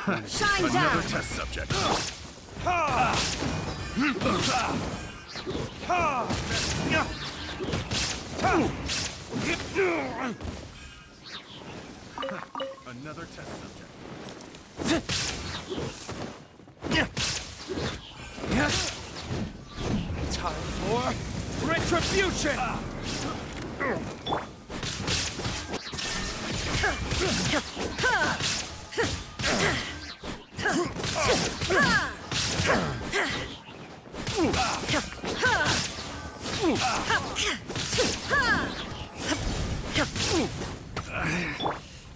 Shine Another down! test subject. Another test subject. Time for retribution!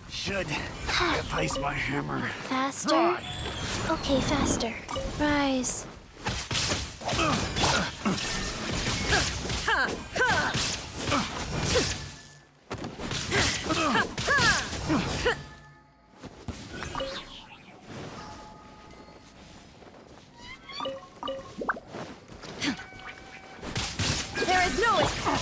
Should replace my hammer. Faster? Okay, faster. Rise. There is no escape.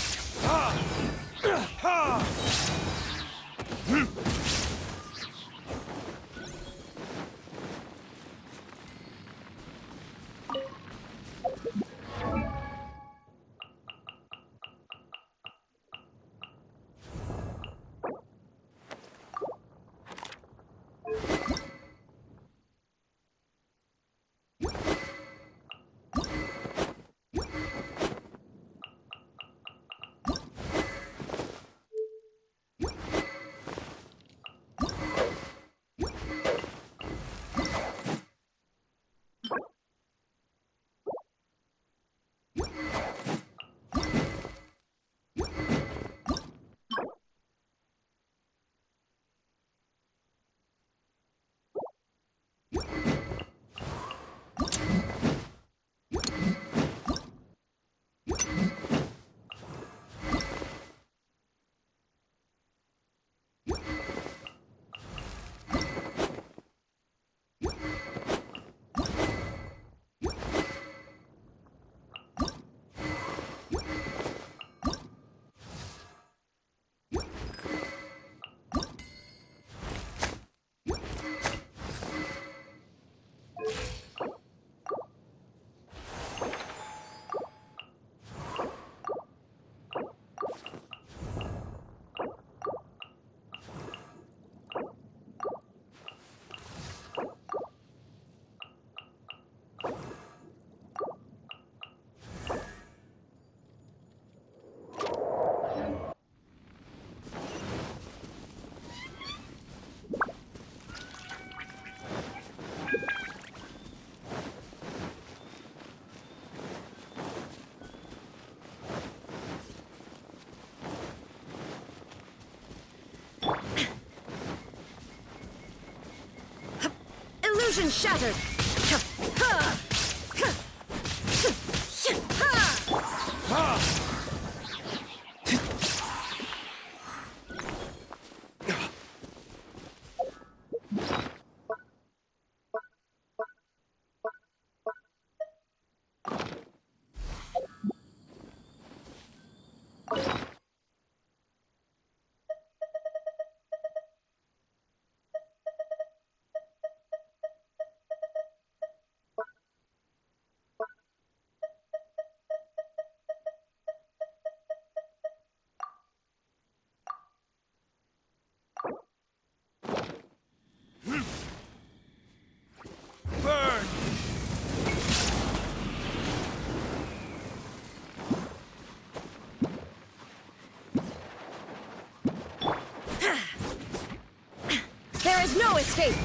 Illusion shattered! Burn! There is no escape!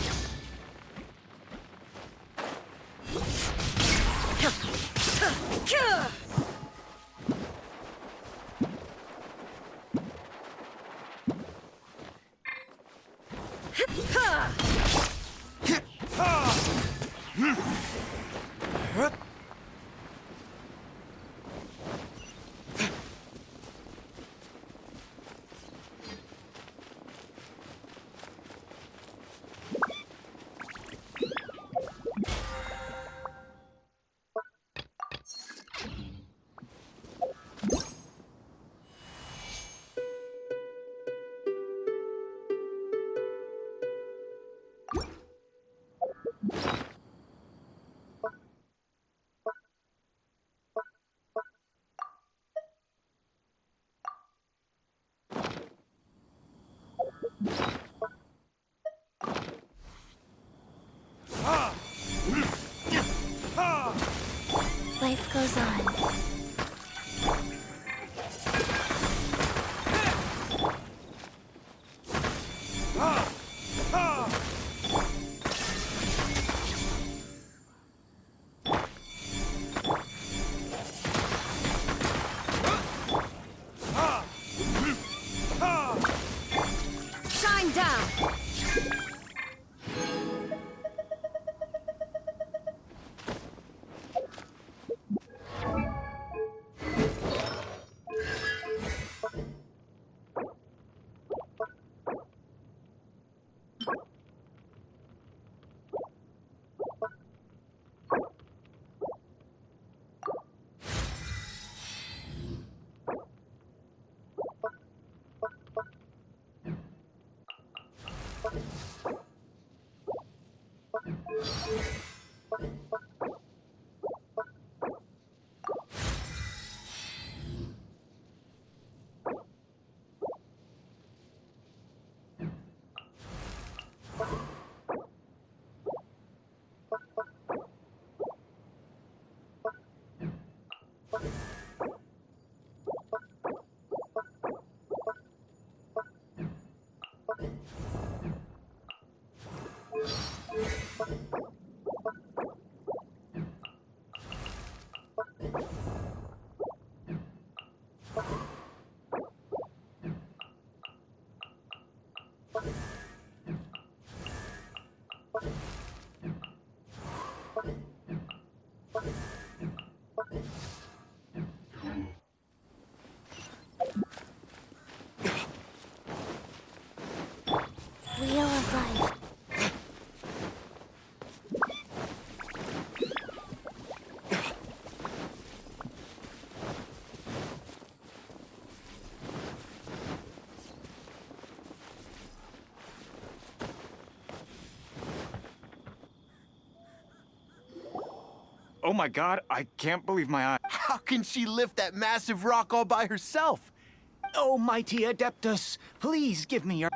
goes on. Shine down! Wheel of Life. Oh my god, I can't believe my eyes. How can she lift that massive rock all by herself? Oh, mighty Adeptus, please give me your...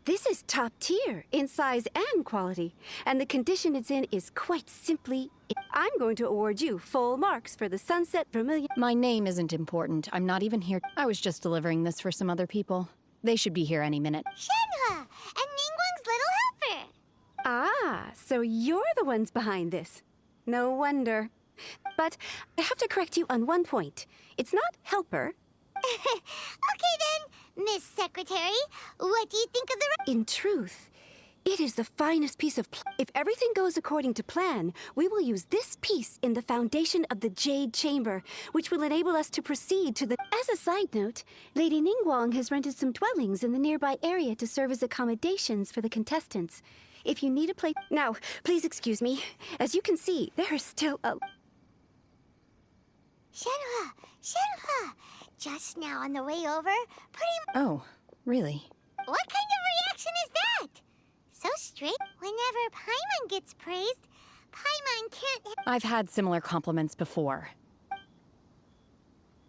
This is top tier in size and quality, and the condition it's in is quite simply... I'm going to award you full marks for the Sunset Vermilion... My name isn't important. I'm not even here. I was just delivering this for some other people. They should be here any minute. Shenhua and Ningguang's little helper. Ah, so you're the ones behind this. No wonder. But I have to correct you on one point. It's not helper. Okay then, Miss Secretary, what do you think of the... In truth, it is the finest piece of... If everything goes according to plan, we will use this piece in the foundation of the Jade Chamber, which will enable us to proceed to the... As a side note, Lady Ningguang has rented some dwellings in the nearby area to serve as accommodations for the contestants. If you need a place... Now, please excuse me. As you can see, there is still a... Shenhua, just now on the way over, Oh, really? What kind of reaction is that? So straight. Whenever Paimon gets praised, Paimon can't... I've had similar compliments before.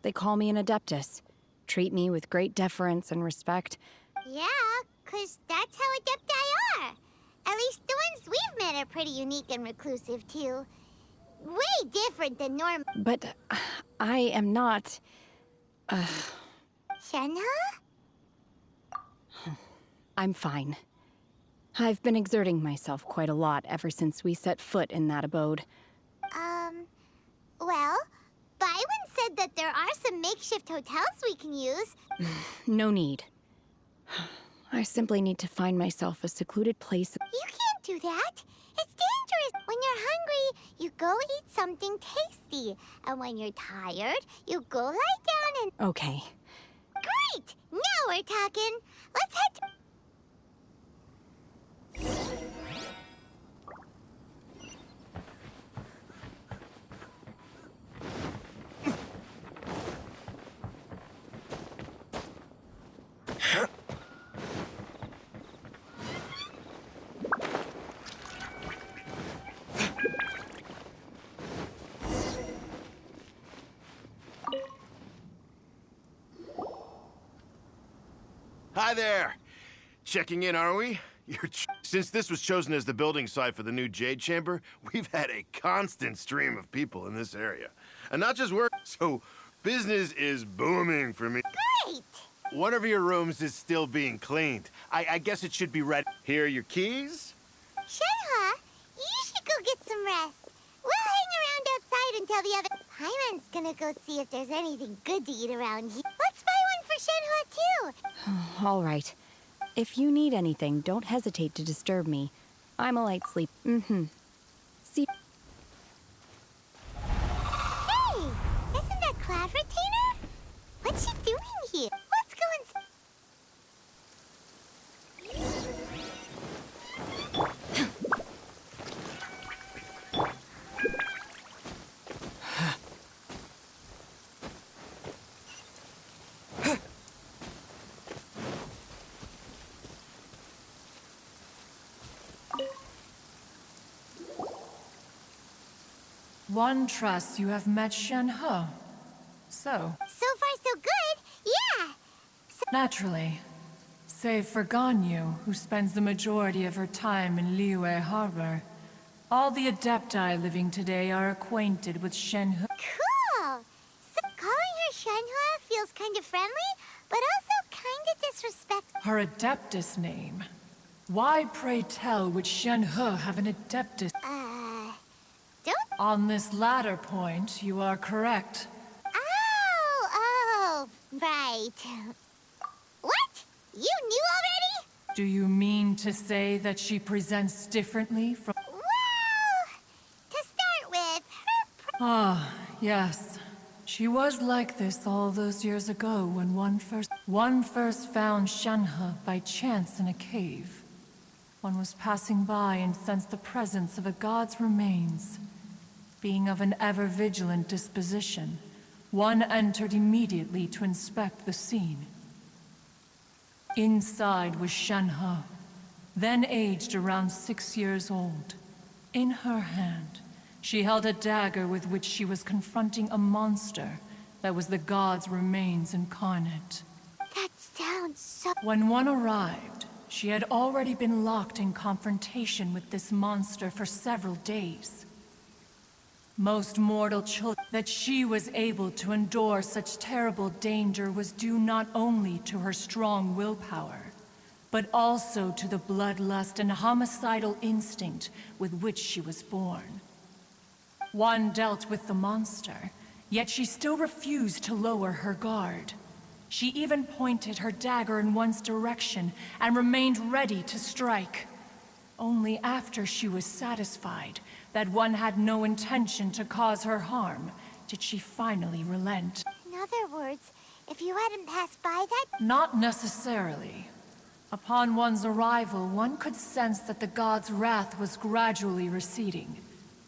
They call me an Adeptus, treat me with great deference and respect. Yeah, 'cause that's how Adepti are. At least the ones we've met are pretty unique and reclusive, too. Way different than normal. But I am not... Shenhua? I'm fine. I've been exerting myself quite a lot ever since we set foot in that abode. Well, Byron said that there are some makeshift hotels we can use. No need. I simply need to find myself a secluded place. You can't do that. It's dangerous. When you're hungry, you go eat something tasty. And when you're tired, you go lie down and... Okay. Great! Now we're talking. Let's head to... Hi there. Checking in, are we? Since this was chosen as the building site for the new Jade Chamber, we've had a constant stream of people in this area. And not just work, so business is booming for me. Great! One of your rooms is still being cleaned. I guess it should be ready. Here are your keys. Shenhe, you should go get some rest. We'll hang around outside until the other... Paimon's gonna go see if there's anything good to eat around here. Let's buy one for Shenhe, too. All right. If you need anything, don't hesitate to disturb me. I'm a light sleep. See. Hey, isn't that Cloud Retainer? What's she doing here? Let's go and see. One trusts you have met Shenhe. So, So far, so good. Yeah. naturally, save for Ganyu, who spends the majority of her time in Liyue Harbor, all the Adepti living today are acquainted with Shenhe. Cool. So calling her Shenhe feels kind of friendly, but also kind of disrespectful. Her Adeptus name. Why, pray tell, would Shenhe have an Adeptus? Don't... On this latter point, you are correct. Oh, right. What? You knew already? Do you mean to say that she presents differently from... Well, to start with, her... Ah, yes. She was like this all those years ago when one first found Shenhe by chance in a cave. One was passing by and sensed the presence of a god's remains. Being of an ever-vigilant disposition, one entered immediately to inspect the scene. Inside was Shenhe, then aged around 6 years old. In her hand, she held a dagger with which she was confronting a monster that was the god's remains incarnate. That sounds so... When one arrived, she had already been locked in confrontation with this monster for several days. Most mortal children, that she was able to endure such terrible danger was due not only to her strong willpower, but also to the bloodlust and homicidal instinct with which she was born. One dealt with the monster, yet she still refused to lower her guard. She even pointed her dagger in one's direction and remained ready to strike. Only after she was satisfied that one had no intention to cause her harm did she finally relent. In other words, if you hadn't passed by that... Not necessarily. Upon one's arrival, one could sense that the god's wrath was gradually receding,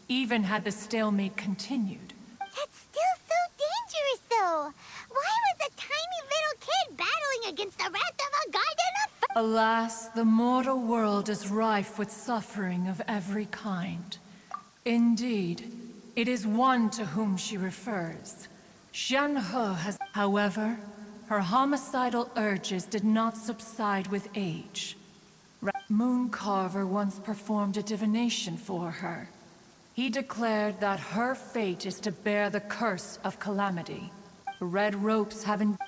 even had the stalemate continued. That's still so dangerous, though. Why was a tiny little kid battling against the wrath of a god in a... Alas, the mortal world is rife with suffering of every kind. Indeed, it is one to whom she refers. Shenhe has... However, her homicidal urges did not subside with age. Mooncarver once performed a divination for her. He declared that her fate is to bear the curse of calamity. The red ropes haven't...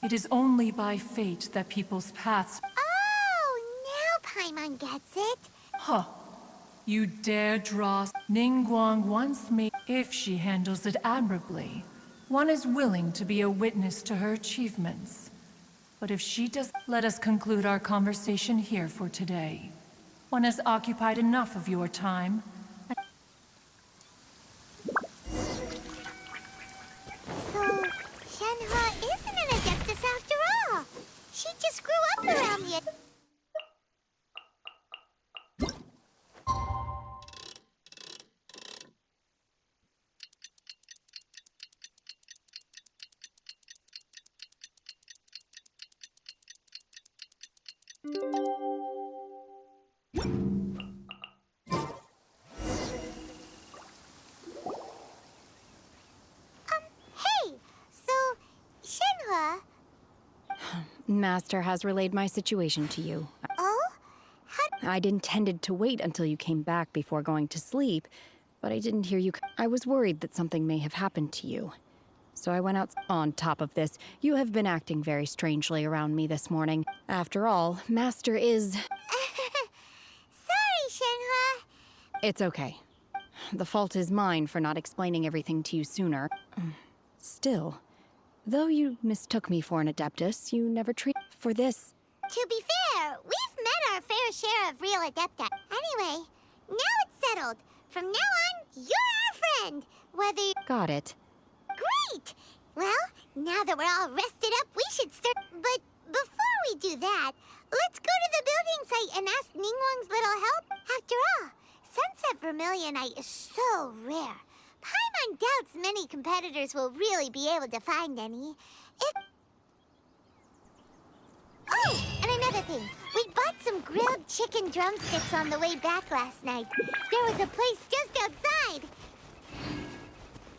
It is only by fate that people's paths... Oh, now Paimon gets it. Huh. You dare draw... Ningguang once made... If she handles it admirably, one is willing to be a witness to her achievements. But if she does... Let us conclude our conversation here for today. One has occupied enough of your time. So, Shenhe isn't an Adeptus after all. She just grew up around the... Hey, so, Shenhe... Master has relayed my situation to you. Oh? I'd intended to wait until you came back before going to sleep, but I didn't hear you. I was worried that something may have happened to you. So I went out. On top of this, you have been acting very strangely around me this morning. After all, Master is... Sorry, Shenhua. It's okay. The fault is mine for not explaining everything to you sooner. Still, though you mistook me for an Adeptus, you never treat... For this... To be fair, we've met our fair share of real Adepta. Anyway, now it's settled. From now on, you're our friend. Whether... Got it. Great! Well, now that we're all rested up, we should start... But before we do that, let's go to the building site and ask Ningguang's little help. After all, Sunset Vermilionite is so rare. Paimon doubts many competitors will really be able to find any. Oh, and another thing. We bought some grilled chicken drumsticks on the way back last night. There was a place just outside.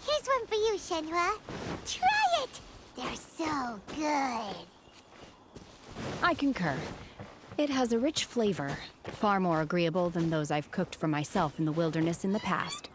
Here's one for you, Shenhua. Try it! They're so good. I concur. It has a rich flavor, far more agreeable than those I've cooked for myself in the wilderness in the past.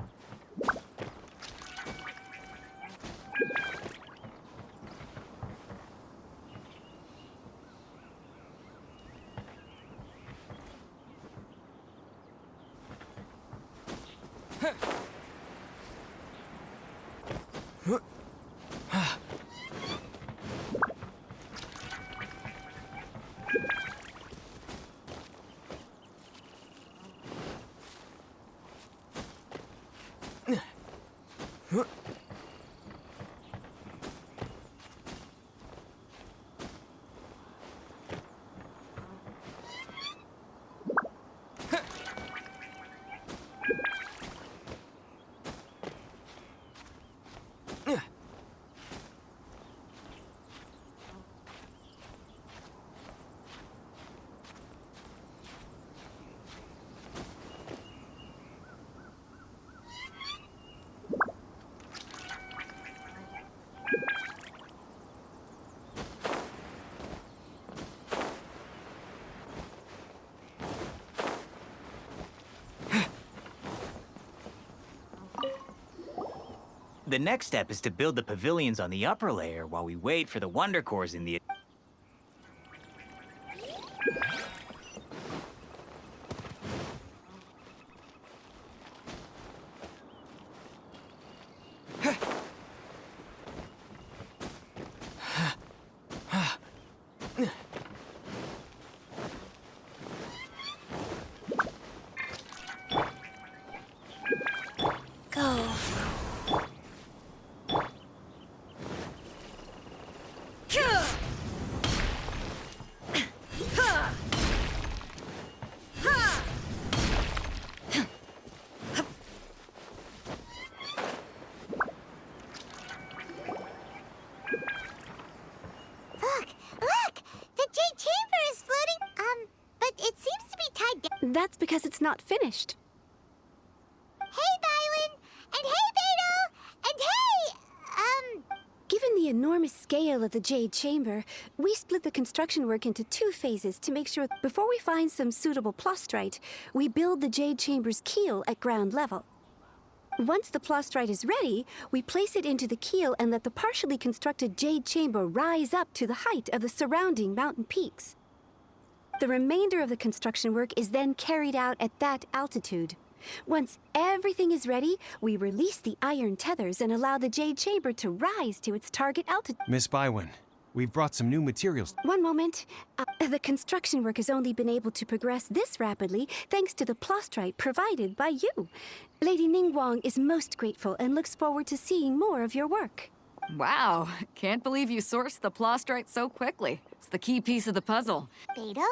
The next step is to build the pavilions on the upper layer while we wait for the Wonder Cores in the... Go. Look! The Jade Chamber is floating. But it seems to be tied down. That's because it's not finished. Hey, Bywin! And hey, Beto! And hey, Given the enormous scale of the Jade Chamber, we split the construction work into 2 phases to make sure before we find some suitable plastrite, we build the Jade Chamber's keel at ground level. Once the plastrite is ready, we place it into the keel and let the partially constructed Jade Chamber rise up to the height of the surrounding mountain peaks. The remainder of the construction work is then carried out at that altitude. Once everything is ready, we release the iron tethers and allow the Jade Chamber to rise to its target altitude. Miss Bywin, we've brought some new materials. One moment. The construction work has only been able to progress this rapidly thanks to the plastrite provided by you. Lady Ningguang is most grateful and looks forward to seeing more of your work. Wow, can't believe you sourced the plastrite so quickly. It's the key piece of the puzzle. Beto?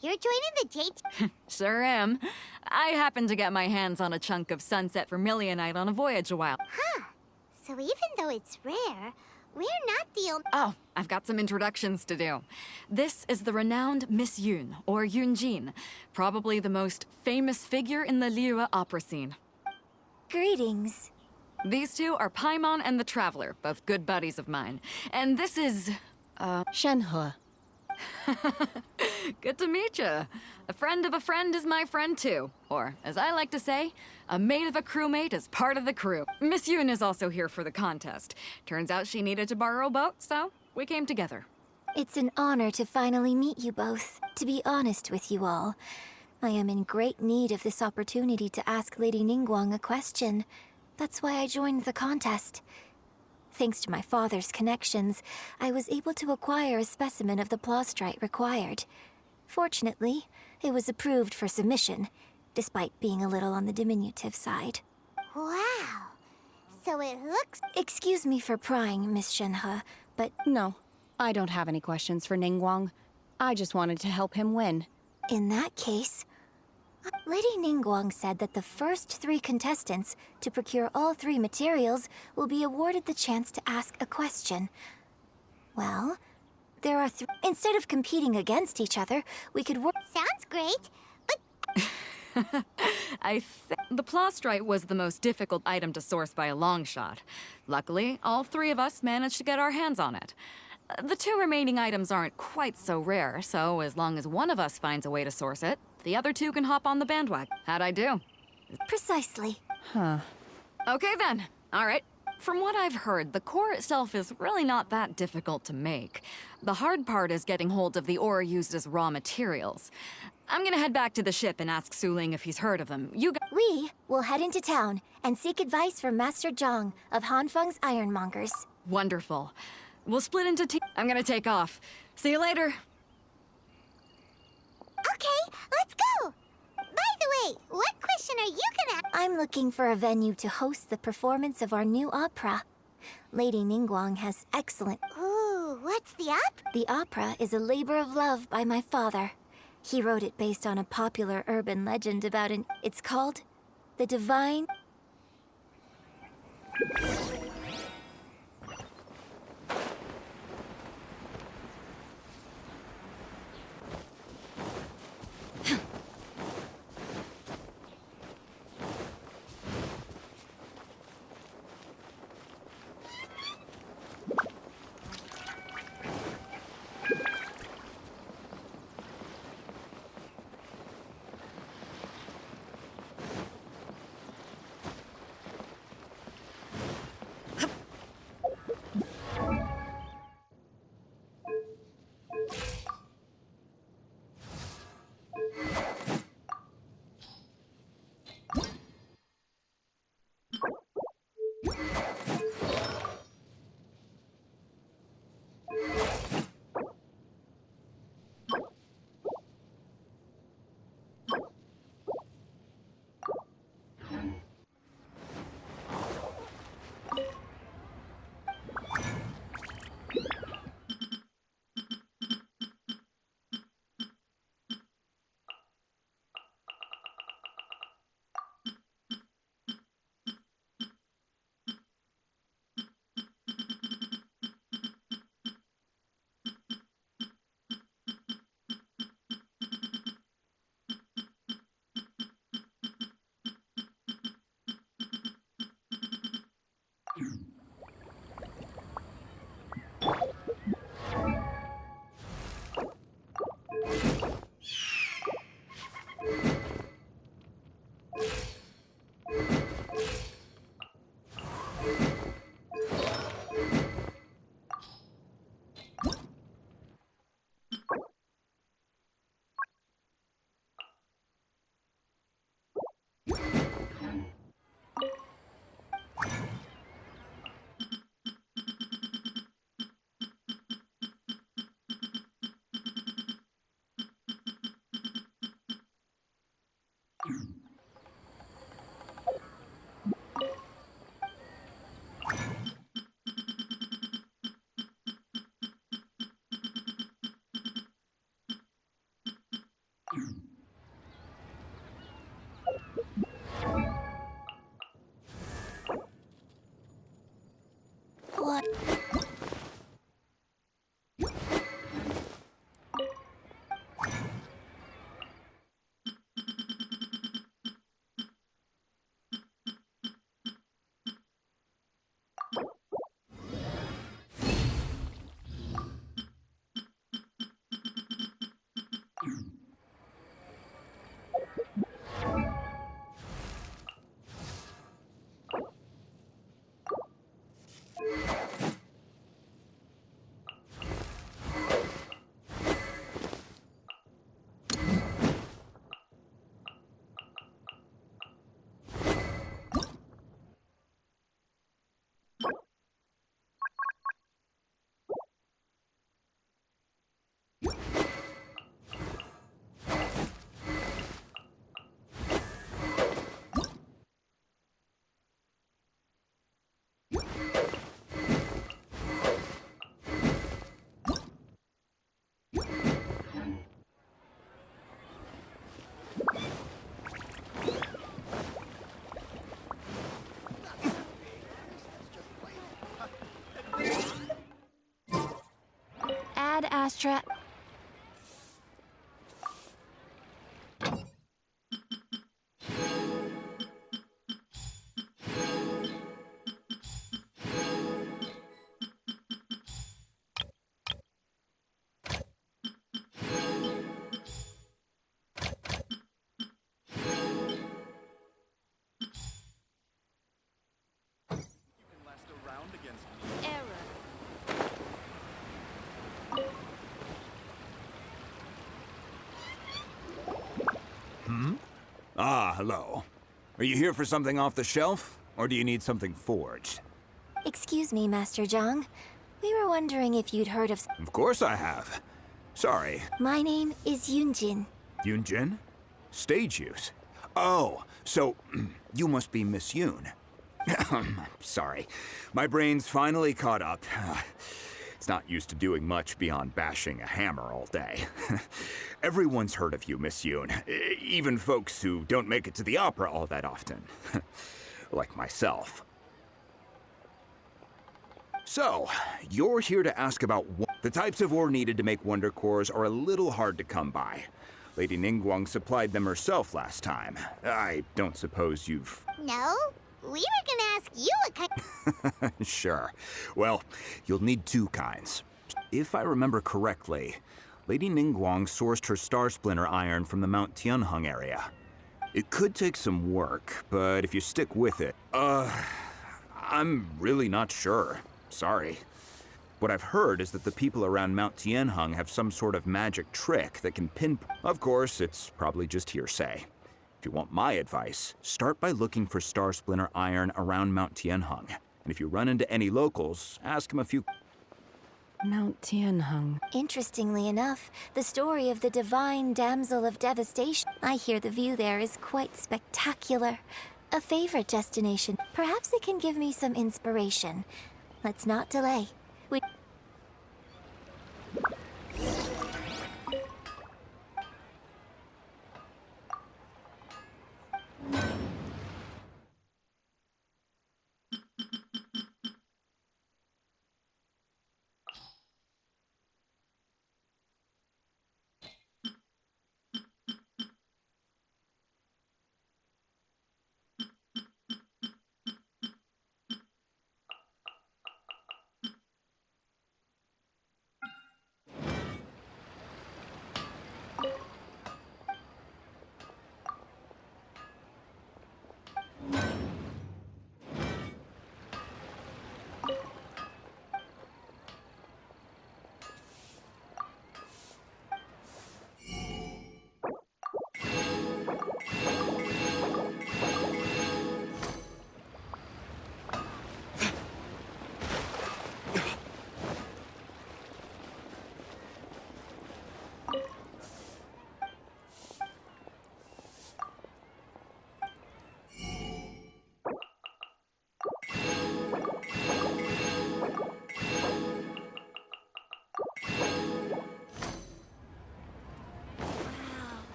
You're joining the Jade... Sure am. I happened to get my hands on a chunk of Sunset Vermilionite on a voyage a while. Huh. So even though it's rare, we're not the only... Oh, I've got some introductions to do. This is the renowned Miss Yun, or Yunjin, probably the most famous figure in the Liyue opera scene. Greetings. These two are Paimon and the Traveler, both good buddies of mine. And this is... Shenhua. Good to meet you. A friend of a friend is my friend too. Or, as I like to say, a mate of a crewmate is part of the crew. Miss Yoon is also here for the contest. Turns out she needed to borrow a boat, so we came together. It's an honor to finally meet you both. To be honest with you all, I am in great need of this opportunity to ask Lady Ningguang a question. That's why I joined the contest. Thanks to my father's connections, I was able to acquire a specimen of the plaustrite required. Fortunately, it was approved for submission, despite being a little on the diminutive side. Wow. So it looks... Excuse me for prying, Miss Shenhe, but... No, I don't have any questions for Ningguang. I just wanted to help him win. In that case... Lady Ningguang said that the first 3 contestants to procure all 3 materials will be awarded the chance to ask a question. Well, there are instead of competing against each other, we could work... Sounds great, but... I think the plaustrite was the most difficult item to source by a long shot. Luckily, all 3 of us managed to get our hands on it. The 2 remaining items aren't quite so rare, so as long as one of us finds a way to source it, the other 2 can hop on the bandwagon. How'd I do? Precisely. Huh. Okay then. All right. From what I've heard, the core itself is really not that difficult to make. The hard part is getting hold of the ore used as raw materials. I'm gonna head back to the ship and ask Su Ling if he's heard of them. We will head into town and seek advice from Master Zhang of Hanfeng's Ironmongers. Wonderful. We'll split into teams. I'm gonna take off. See you later. Okay, let's go! By the way, what question are you gonna... I'm looking for a venue to host the performance of our new opera. Lady Ningguang has excellent... Ooh, what's the opera? The opera is a labor of love by my father. He wrote it based on a popular urban legend about an... It's called The Divine... Ad Astra. Ah, hello. Are you here for something off the shelf, or do you need something forged? Excuse me, Master Zhang. We were wondering if you'd heard of... Of course I have. Sorry. My name is Yunjin. Yunjin? Stage use? Oh, so you must be Miss Yoon. Sorry. My brain's finally caught up. It's not used to doing much beyond bashing a hammer all day. Everyone's heard of you, Miss Yoon. Even folks who don't make it to the opera all that often. Like myself. So, you're here to ask about the types of ore needed to make wonder cores are a little hard to come by. Lady Ningguang supplied them herself last time. I don't suppose you've... No? We were gonna ask you what kind... Sure. Well, you'll need two kinds. If I remember correctly, Lady Ningguang sourced her Star Splinter iron from the Mount Tianheng area. It could take some work, but if you stick with it... I'm really not sure. Sorry. What I've heard is that the people around Mount Tianheng have some sort of magic trick that can pinpoint... Of course, it's probably just hearsay. If you want my advice, start by looking for Star Splinter iron around Mount Tianheng. And if you run into any locals, ask them a few... Mount Tianheng. Interestingly enough, the story of the divine damsel of devastation. I hear the view there is quite spectacular. A favorite destination. Perhaps it can give me some inspiration. Let's not delay.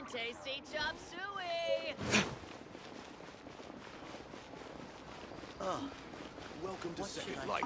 Tasty chop suey! Welcome to Second Life.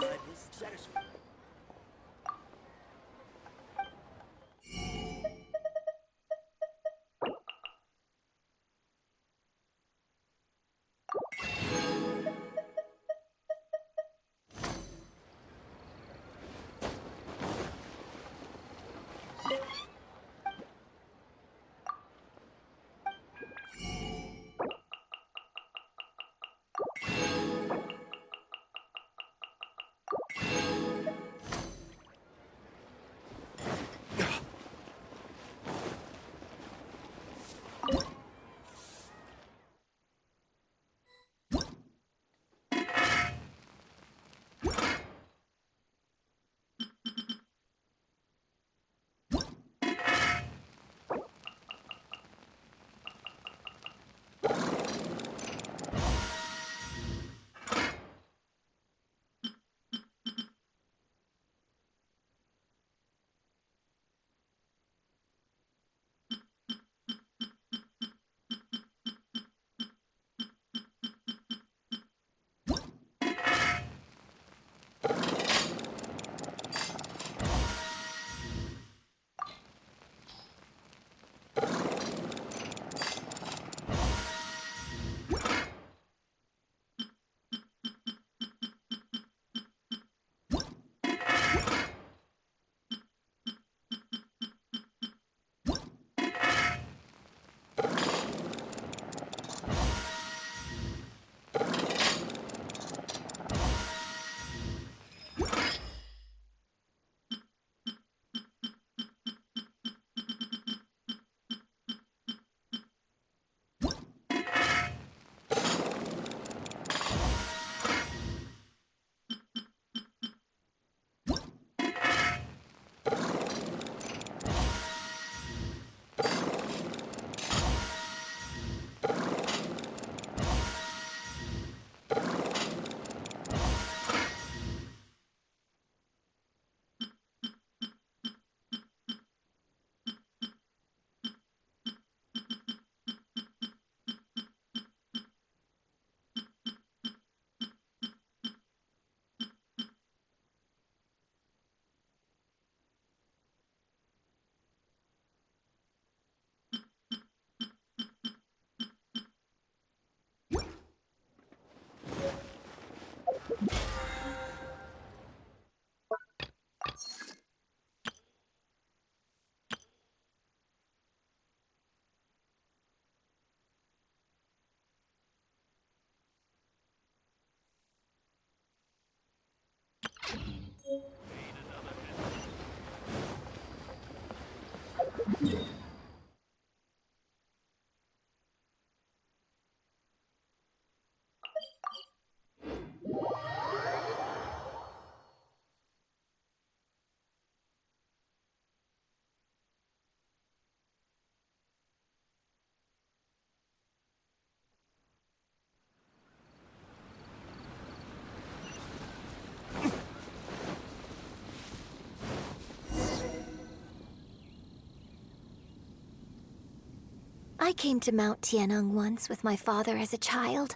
I came to Mount Tianeng once with my father as a child.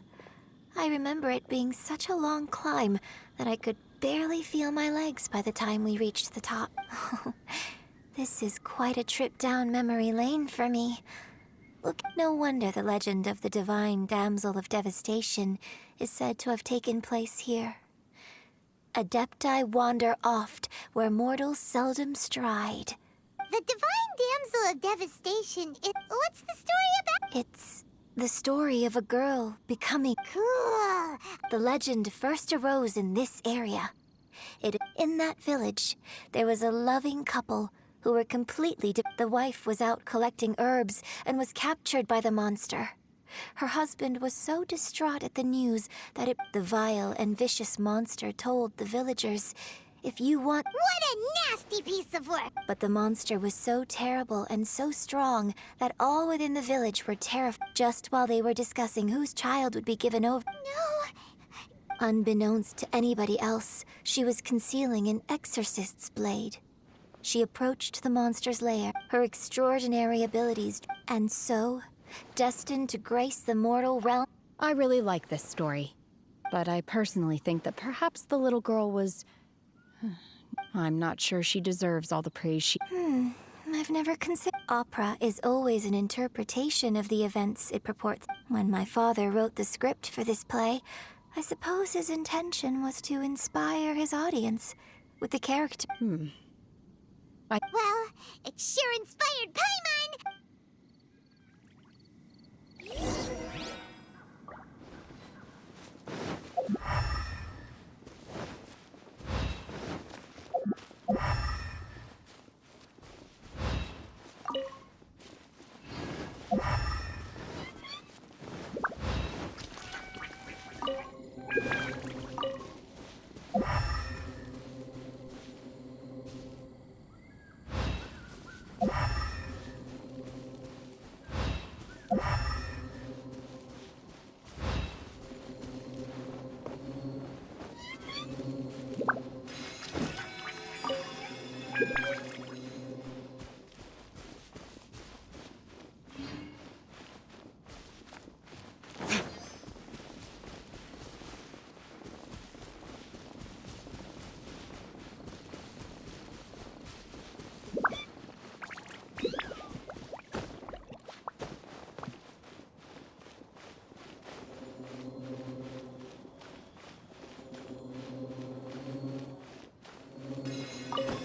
I remember it being such a long climb that I could barely feel my legs by the time we reached the top. This is quite a trip down memory lane for me. Look, no wonder the legend of the divine damsel of devastation is said to have taken place here. Adepti wander oft where mortals seldom stride. The divine damsel of devastation, what's the story about? It's the story of a girl becoming cool. The legend first arose in this area. In that village, there was a loving couple who were completely the wife was out collecting herbs and was captured by the monster. Her husband was so distraught at the news that the vile and vicious monster told the villagers, if you want— What a nasty piece of work! But the monster was so terrible and so strong that all within the village were terrified just while they were discussing whose child would be given over. No! Unbeknownst to anybody else, she was concealing an exorcist's blade. She approached the monster's lair, her extraordinary abilities, and so, destined to grace the mortal realm. I really like this story, but I personally think that perhaps the little girl was... I'm not sure she deserves all the praise she... I've never considered... Opera is always an interpretation of the events it purports. When my father wrote the script for this play, I suppose his intention was to inspire his audience with the character... Well, it sure inspired Paimon!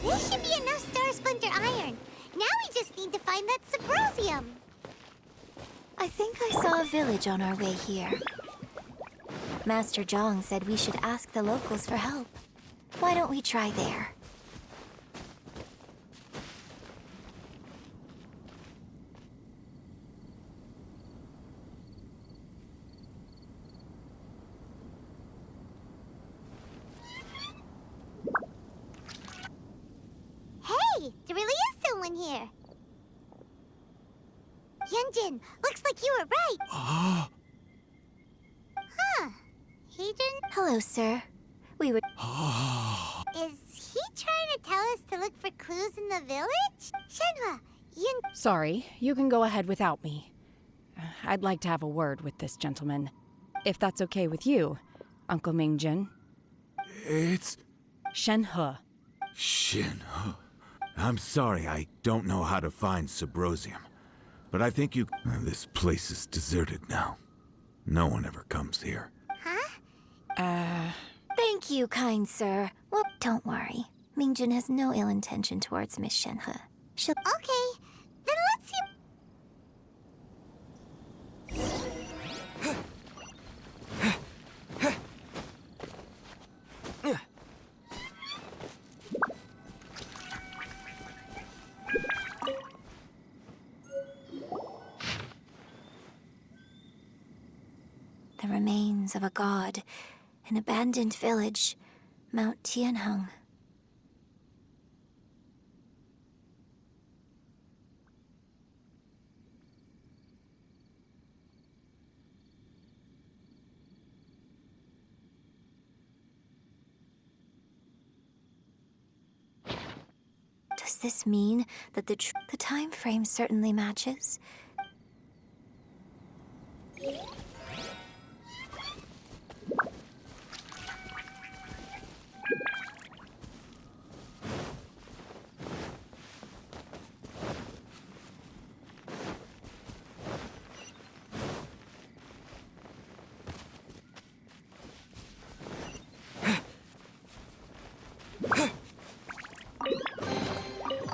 There should be enough Star Splinter iron. Now we just need to find that Subrosium. I think I saw a village on our way here. Master Zhang said we should ask the locals for help. Why don't we try there? Hey, there really is someone here. Yunjin, looks like you were right. Huh. He didn't... Hello, sir. We were... Is he trying to tell us to look for clues in the village? Shenhua, Sorry, you can go ahead without me. I'd like to have a word with this gentleman. If that's okay with you, Uncle Mingjin. It's... Shenhe. Shenhe. I'm sorry, I don't know how to find Subrosium. But I think you... This place is deserted now. No one ever comes here. Huh? Thank you, kind sir. Well, don't worry. Mingjin has no ill intention towards Miss Shenhe. She'll... Okay, then let's see... remains of a god, an abandoned village, Mount Tianheng. Does this mean that the time frame certainly matches?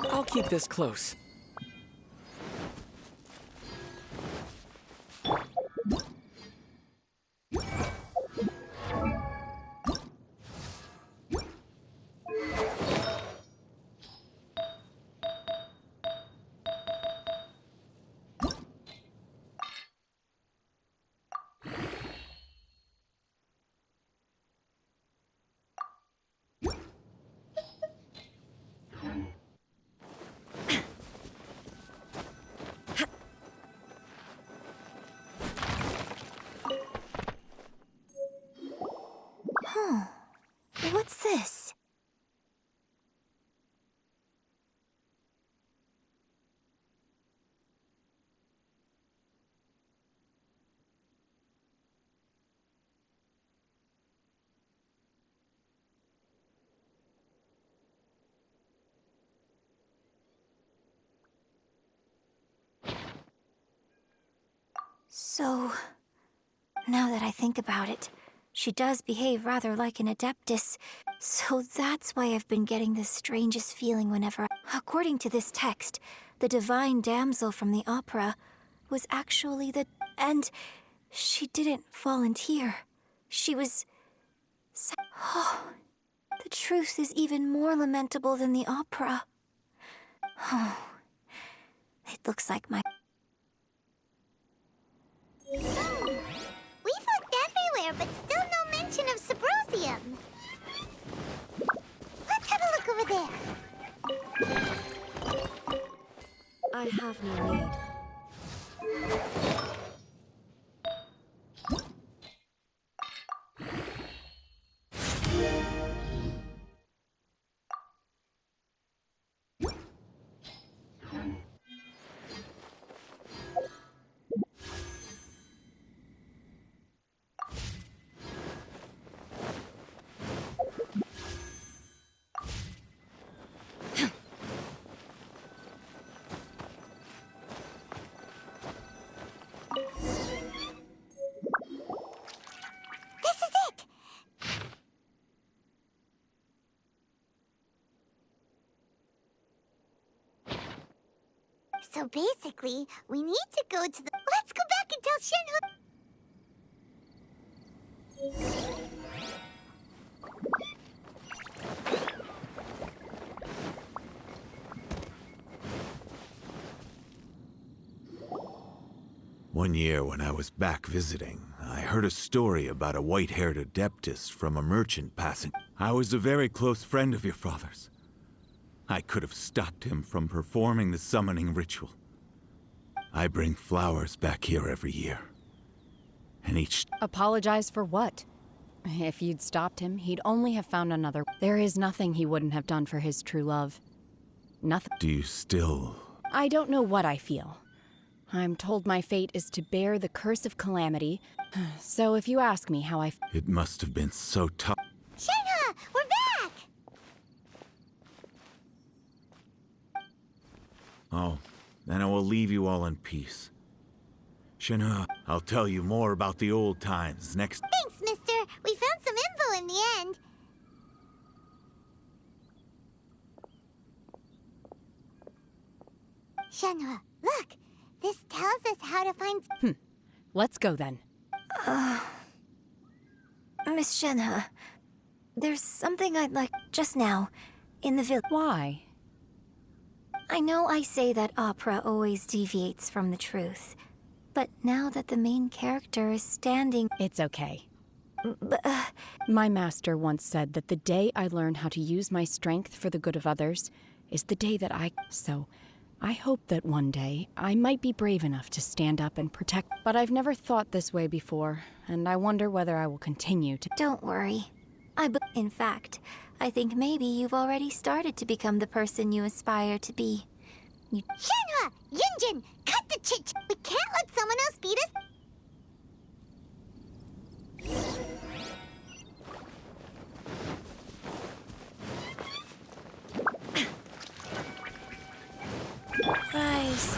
I'll keep this close. What's this? So, now that I think about it, she does behave rather like an Adeptus. So that's why I've been getting the strangest feeling whenever... According to this text, the divine damsel from the opera was actually the... And she didn't volunteer. She was... Oh, the truth is even more lamentable than the opera. Oh, it looks like my... We've looked everywhere, but still no mention of Sabrosium. Let's have a look over there. I have no need. So basically, we need to go to the... Let's go back and tell Shenhe... One year when I was back visiting, I heard a story about a white-haired Adeptus from a merchant passing. I was a very close friend of your father's. I could have stopped him from performing the summoning ritual. I bring flowers back here every year. And each... Apologize for what? If you'd stopped him, he'd only have found another... There is nothing he wouldn't have done for his true love. Nothing. Do you still... I don't know what I feel. I'm told my fate is to bear the curse of calamity. So if you ask me how I... It must have been so tough. Shenhe, we're back! Oh, then I will leave you all in peace. Shenhe, I'll tell you more about the old times next... Thanks, mister. We found some info in the end. Shenhe, look! This tells us how to find... Let's go then. Miss Shenhe, there's something I'd like just now, in the village. Why? I know I say that opera always deviates from the truth, But now that the main character is standing... It's okay. But, My master once said that the day I learn how to use my strength for the good of others is the day that I... So, I hope that one day I might be brave enough to stand up and protect... But I've never thought this way before, and I wonder whether I will continue to... Don't worry. In fact, I think maybe you've already started to become the person you aspire to be. Shenhua! Yunjin! Cut the chit! We can't let someone else beat us! Rise.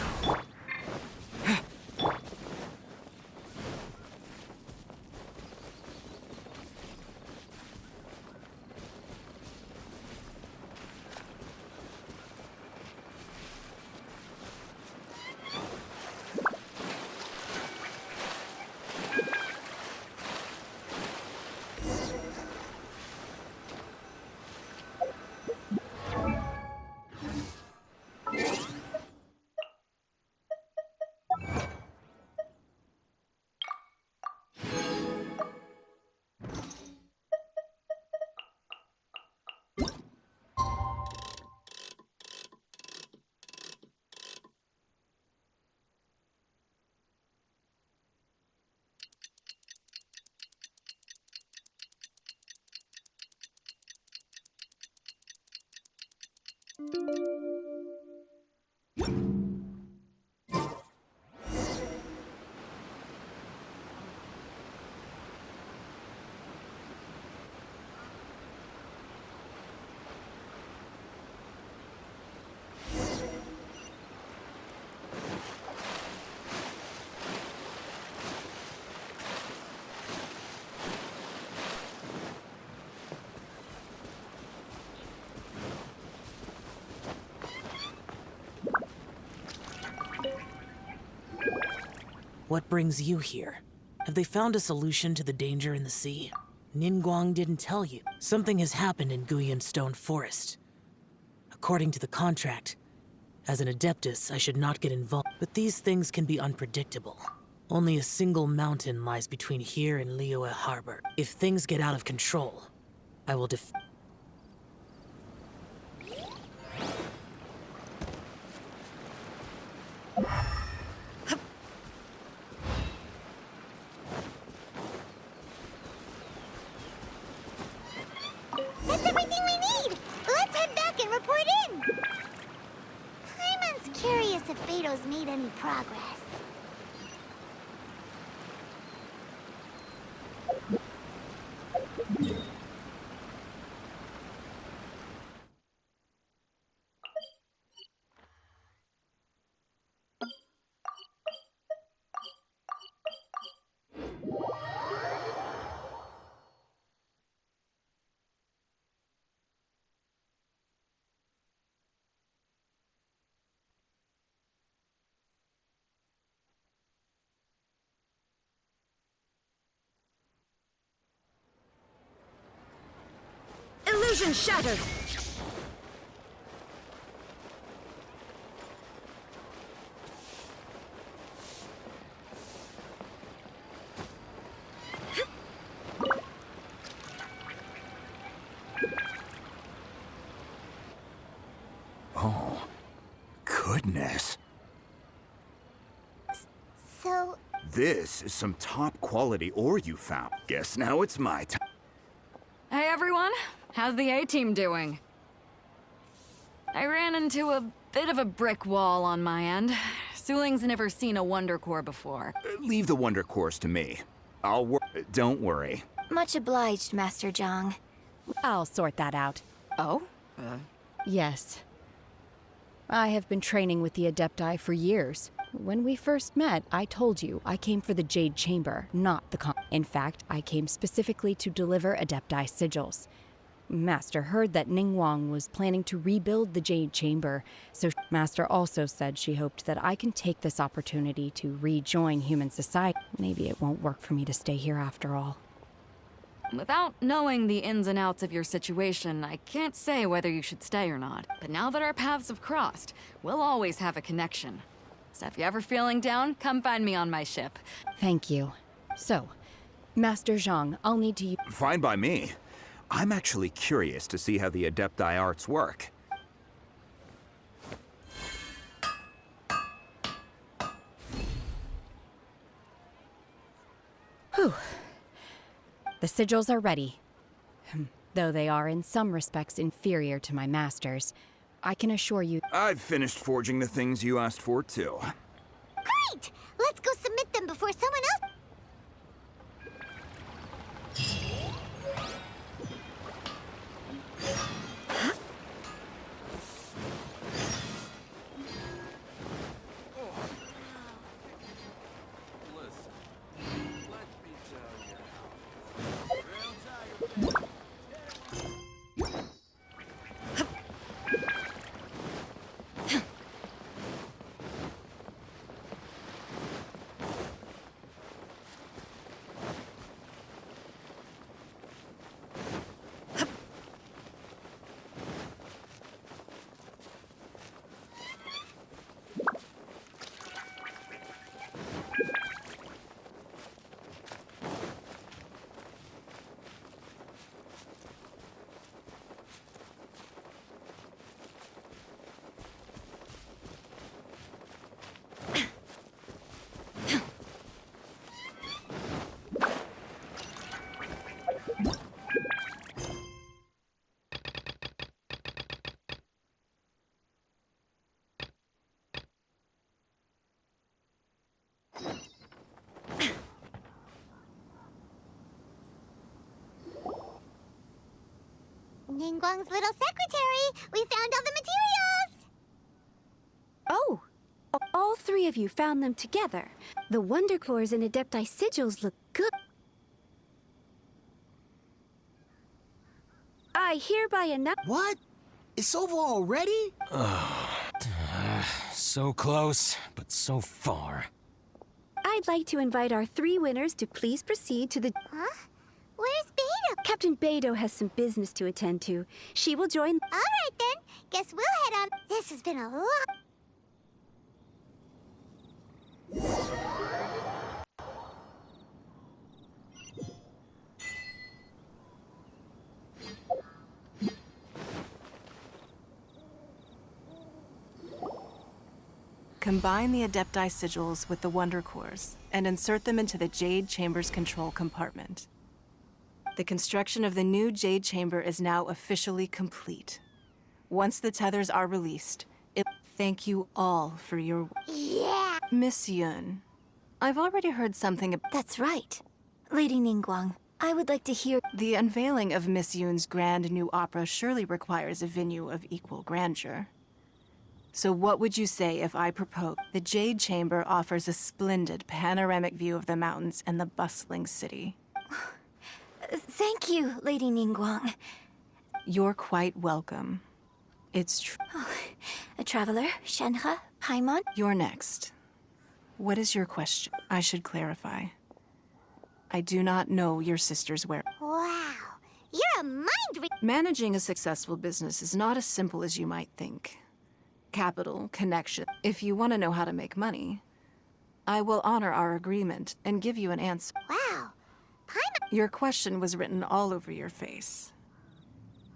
What brings you here? Have they found a solution to the danger in the sea? Ningguang didn't tell you. Something has happened in Guyan Stone Forest. According to the contract, as an Adeptus, I should not get involved. But these things can be unpredictable. Only a single mountain lies between here and Liyue Harbor. If things get out of control, I will That's everything we need! Let's head back and report in! Paimon's curious if Beto's made any progress. Illusion shattered! Oh, goodness. So... This is some top-quality ore you found. Guess now it's my time. Hey everyone, how's the A-team doing? I ran into a bit of a brick wall on my end. Suling's never seen a Wonder Core before. Leave the Wonder Cores to me. Don't worry. Much obliged, Master Zhang. I'll sort that out. Oh? Yes. I have been training with the Adepti for years. When we first met, I told you I came for the Jade Chamber, not the In fact, I came specifically to deliver Adepti sigils. Master heard that Ningguang was planning to rebuild the Jade Chamber, so Master also said she hoped that I can take this opportunity to rejoin human society. Maybe it won't work for me to stay here after all. Without knowing the ins and outs of your situation, I can't say whether you should stay or not. But now that our paths have crossed, we'll always have a connection. So if you're ever feeling down, come find me on my ship. Thank you. So, Master Zhang, I'll need to use... Fine by me. I'm actually curious to see how the Adepti arts work. Whew. The sigils are ready. Though they are in some respects inferior to my master's. I can assure you... I've finished forging the things you asked for, too. Great! Let's go submit them before someone else... Ningguang's little secretary! We found all the materials! Oh! All three of you found them together. The Wonder Cores and Adepti sigils look good. I hereby announce... What? It's over already? So close, but so far. I'd like to invite our three winners to please proceed to the... Huh? Where's Beidou? Captain Beidou has some business to attend to. She will join... All right, then. Guess we'll head on. This has been a lot... Combine the Adepti sigils with the Wonder Cores and insert them into the Jade Chamber's control compartment. The construction of the new Jade Chamber is now officially complete. Once the tethers are released, thank you all for your... Yeah! Miss Yun, I've already heard something That's right. Lady Ningguang, I would like to hear... The unveiling of Miss Yun's grand new opera surely requires a venue of equal grandeur. So what would you say if I propose? The Jade Chamber offers a splendid panoramic view of the mountains and the bustling city. Thank you, Lady Ningguang. You're quite welcome. It's true. Oh, a traveler, Shenhe, Paimon? You're next. What is your question? I should clarify. I do not know your sister's where. Wow. You're a mind... Managing a successful business is not as simple as you might think. Capital, connection. If you want to know how to make money, I will honor our agreement and give you an answer. Wow. Your question was written all over your face.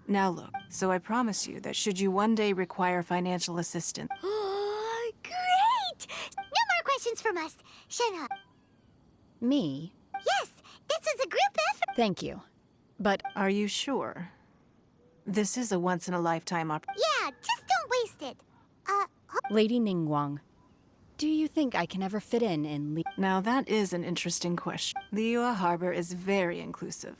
Now look, so I promise you that should you one day require financial assistance... Oh, great! No more questions from us. Shenhe. Me? Yes, this is a group effort. Thank you. But... Are you sure? This is a once-in-a-lifetime opportunity. Yeah, just don't waste it. Lady Ningguang, do you think I can ever fit in Now that is an interesting question. Liyue Harbor is very inclusive,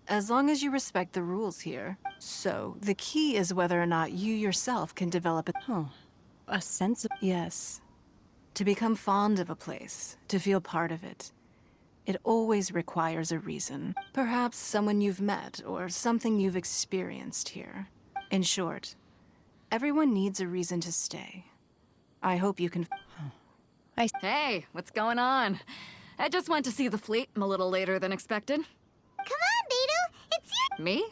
as long as you respect the rules here. So, the key is whether or not you yourself can develop a sense of... Yes. To become fond of a place, to feel part of it, it always requires a reason. Perhaps someone you've met, or something you've experienced here. In short, everyone needs a reason to stay. I hope you can... Hey, what's going on? I just went to see the fleet. I'm a little later than expected. Come on, Beidou. It's your... Me?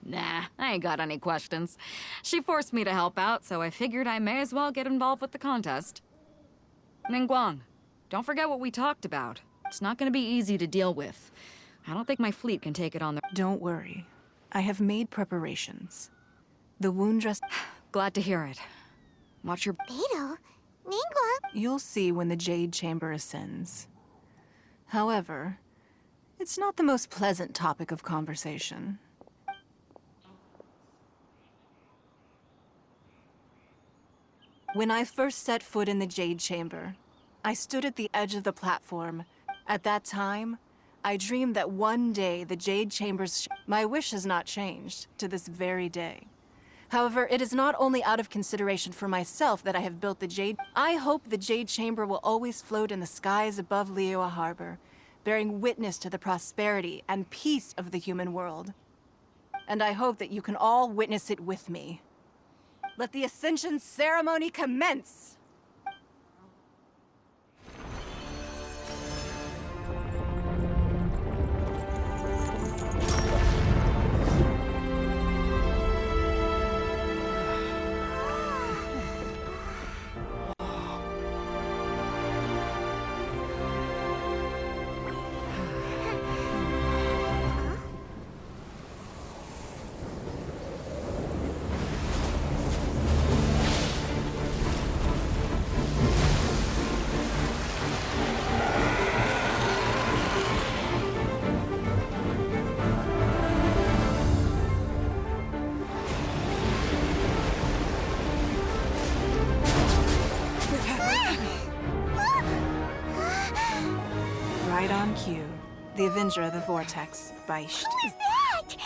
Nah, I ain't got any questions. She forced me to help out, so I figured I may as well get involved with the contest. Ningguang, don't forget what we talked about. It's not gonna be easy to deal with. I don't think my fleet can take it on their— Don't worry. I have made preparations. The wound dress— Glad to hear it. Watch your— Beto? Ningguang? You'll see when the Jade Chamber ascends. However, it's not the most pleasant topic of conversation. When I first set foot in the Jade Chamber, I stood at the edge of the platform. At that time, I dreamed that one day the Jade Chamber's— My wish has not changed to this very day. However, it is not only out of consideration for myself that I have built the Jade— I hope the Jade Chamber will always float in the skies above Liyue Harbor, bearing witness to the prosperity and peace of the human world. And I hope that you can all witness it with me. Let the Ascension ceremony commence! Right on cue. The Avenger of the Vortex, Beisht. Who is that?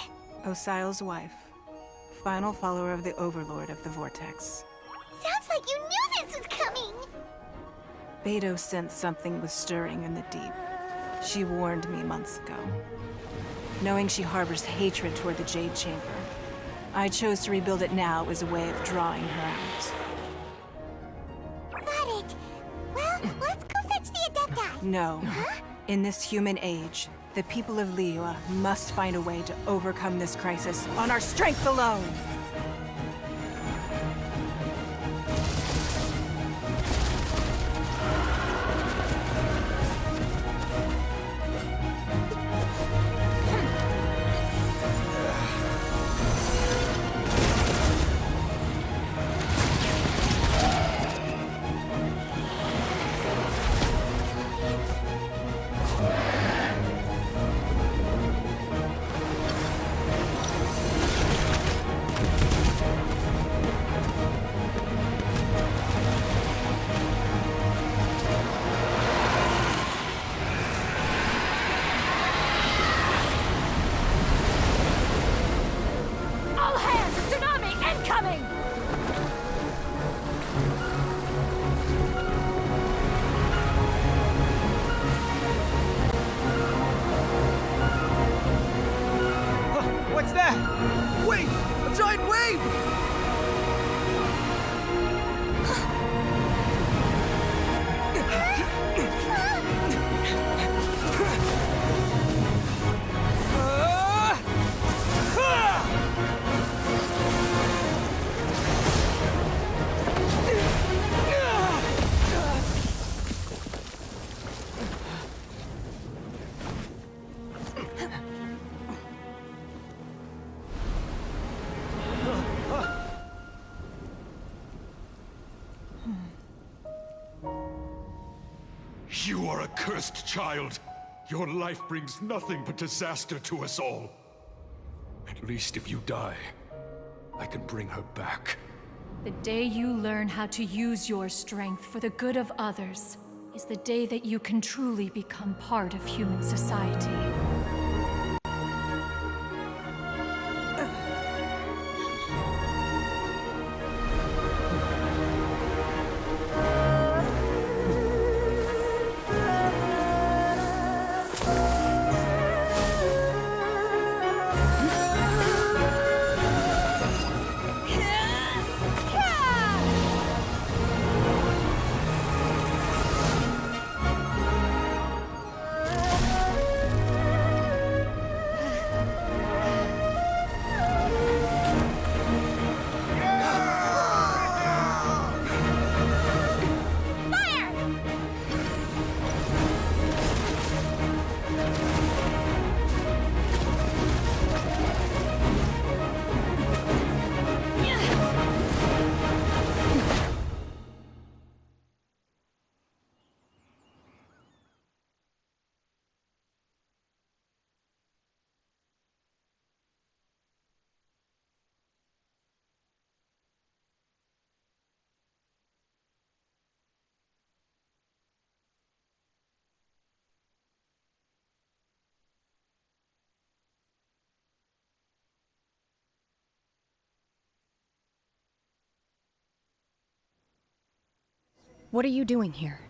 Osial's wife. Final follower of the Overlord of the Vortex. Sounds like you knew this was coming! Beto sensed something was stirring in the deep. She warned me months ago. Knowing she harbors hatred toward the Jade Chamber, I chose to rebuild it now as a way of drawing her out. Got it. Well, let's go fetch the Adepti. No. Huh? In this human age, the people of Liyue must find a way to overcome this crisis on our strength alone! All hands! Tsunami incoming! What's that? Wait! A giant wave! You are a cursed child. Your life brings nothing but disaster to us all. At least if you die, I can bring her back. The day you learn how to use your strength for the good of others is the day that you can truly become part of human society. What are you doing here?